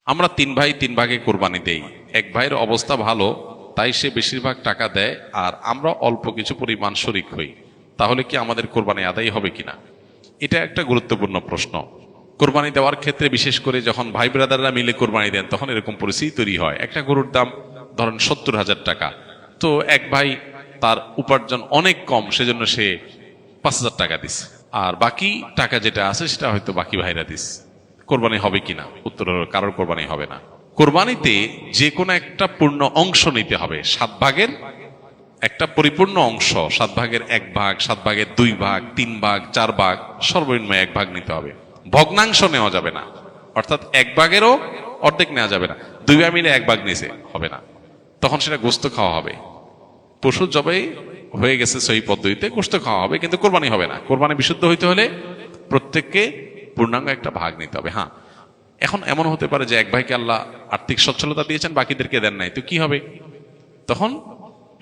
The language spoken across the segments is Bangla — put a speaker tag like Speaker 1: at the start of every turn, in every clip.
Speaker 1: আমরা তিন ভাই তিন ভাগে কোরবানি দেই। এক ভাইয়ের অবস্থা ভালো, তাই সে বেশিরভাগ টাকা দেয়, আর আমরা অল্প কিছু পরিমাণ শরিক হই। তাহলে কি আমাদের কোরবানি আদায় হবে কিনা? এটা একটা গুরুত্বপূর্ণ প্রশ্ন। কোরবানি দেওয়ার ক্ষেত্রে বিশেষ করে যখন ভাই ব্রাদাররা মিলে কোরবানি দেন, তখন এরকম পরিস্থিতি তৈরি হয়। একটা গরুর দাম ধরেন 70,000 টাকা, তো এক ভাই তার উপার্জন অনেক কম, সেজন্য সে 5,000 টাকা দিছে, আর বাকি টাকা যেটা আছে সেটা হয়তো বাকি ভাইরা দিস। কোরবানি হবে কিনা? উত্তর হলো কারোর কোরবানি হবে না। কোরবানিতে যে কোনো একটা পূর্ণ অংশ নিতে হবে। 7 ভাগের একটা পরিপূর্ণ অংশ, 7 ভাগের 1 ভাগ, 7 ভাগের 2 ভাগ, 3 ভাগ, 4 ভাগ, সর্বনিম্ন 1 ভাগ নিতে হবে। ভগ্নাংশ নেওয়া যাবে না, অর্থাৎ 1 ভাগেরও অর্ধেক নেওয়া যাবে না। 2 ভাই মিলে 1 ভাগ নিছে, হবে না। তখন সেটা গোস্ত খাওয়া হবে। পশু জবাই হয়ে গেছে সহি পদ্ধতিতে, গোস্ত খাওয়া হবে, কিন্তু কোরবানি হবে না। কোরবানি বিশুদ্ধ হইতে হলে প্রত্যেককে পূর্ণাঙ্গ একটা ভাগ নিতে হবে। হ্যাঁ, এখন এমন হতে পারে যে এক ভাইকে আল্লাহ আর্থিক সচ্ছলতা দিয়েছেন, বাকিদেরকে দেন নাই, তো কি হবে? তখন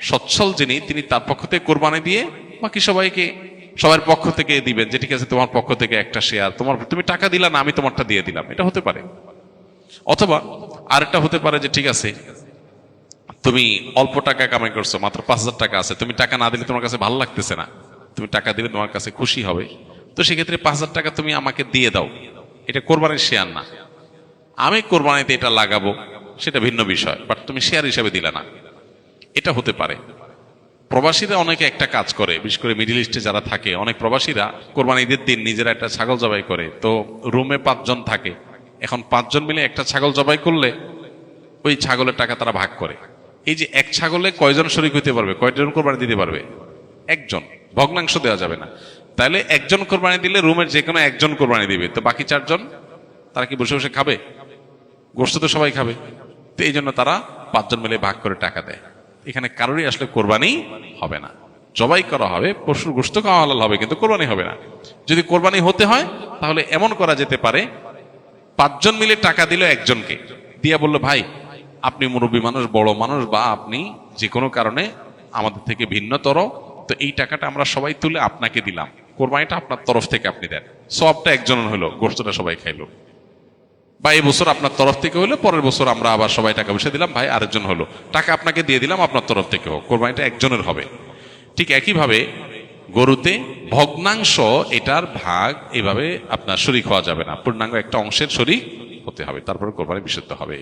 Speaker 1: সচ্ছল যিনি, তিনি তার পক্ষ থেকে কোরবানি দিয়ে বাকি সবাইকে সবার পক্ষ থেকে দিবেন, যে ঠিক আছে তোমার পক্ষ থেকে একটা শেয়ার, তুমি টাকা দিলা না, আমি তোমারটা দিয়ে দিলাম, এটা হতে পারে। অথবা আরেকটা হতে পারে যে ঠিক আছে, তুমি অল্প টাকা কামাই করছো, মাত্র 5,000 টাকা আছে, তুমি টাকা না দিলে তোমার কাছে ভালো লাগতেছে না, তুমি টাকা দিলে তোমার কাছে খুশি হবে, তো সেক্ষেত্রে 5,000 টাকা তুমি আমাকে দিয়ে দাও। এটা কোরবানির শেয়ার না। আমি কোরবানিতে এটা লাগাবো, সেটা ভিন্ন বিষয়, বাট তুমি শেয়ার হিসাবে দিলে না, এটা হতে পারে। প্রবাসীরা অনেকে একটা কাজ করে, বিশেষ করে মিডিল ইস্টে যারা থাকে, অনেক প্রবাসীরা কোরবানি ঈদের দিন নিজেরা একটা ছাগল জবাই করে। তো রুমে 5 জন থাকে, এখন 5 জন মিলে একটা ছাগল জবাই করলে ওই ছাগলের টাকা তারা ভাগ করে। এই যে এক ছাগলে কয়জন শরিক হইতে পারবে, কয়জন কোরবানি দিতে পারবে? একজন। ভগ্নাংশ দেওয়া যাবে না। তাহলে একজন কোরবানি দিলে রুমের যে কোনো একজন কোরবানি দিবে, তো বাকি 4 জন তারা কি বসে বসে খাবে? গোস্ত তো সবাই খাবে। তো এই জন্য তারা 5 জন মিলে ভাগ করে টাকা দেয়। এখানে কারোরই আসলে কোরবানি হবে না। জবাই করা হবে, পশুর গোস্ত খাওয়া হালাল হবে, কিন্তু কোরবানি হবে না। যদি কোরবানি হতে হয় তাহলে এমন করা যেতে পারে, 5 জন মিলে টাকা দিল একজনকে, দিয়া বললো ভাই আপনি মুরব্বী মানুষ, বড় মানুষ, বা আপনি যে কোনো কারণে আমাদের থেকে ভিন্নতর, তো এই টাকাটা আমরা সবাই তুলে আপনাকে দিলাম, কোরবানিটা আপনার তরফ থেকে আপনি দেন। সবটা একজনের হলো, গোস্তটা সবাই খাইলো। বা এই বছর আপনার তরফ থেকে হলো, পরের বছর আমরা আবার সবাই টাকা পয়সা দিলাম, ভাই আরেকজন হলো, টাকা আপনাকে দিয়ে দিলাম, আপনার তরফ থেকে হোক, কোরবানিটা একজনের হবে। ঠিক একইভাবে গরুতে ভগ্নাংশ, এটার ভাগ এভাবে আপনার শরিক হওয়া যাবে না, পূর্ণাঙ্গ একটা অংশের শরিক হতে হবে, তারপরে কোরবানি বিশুদ্ধ হবে।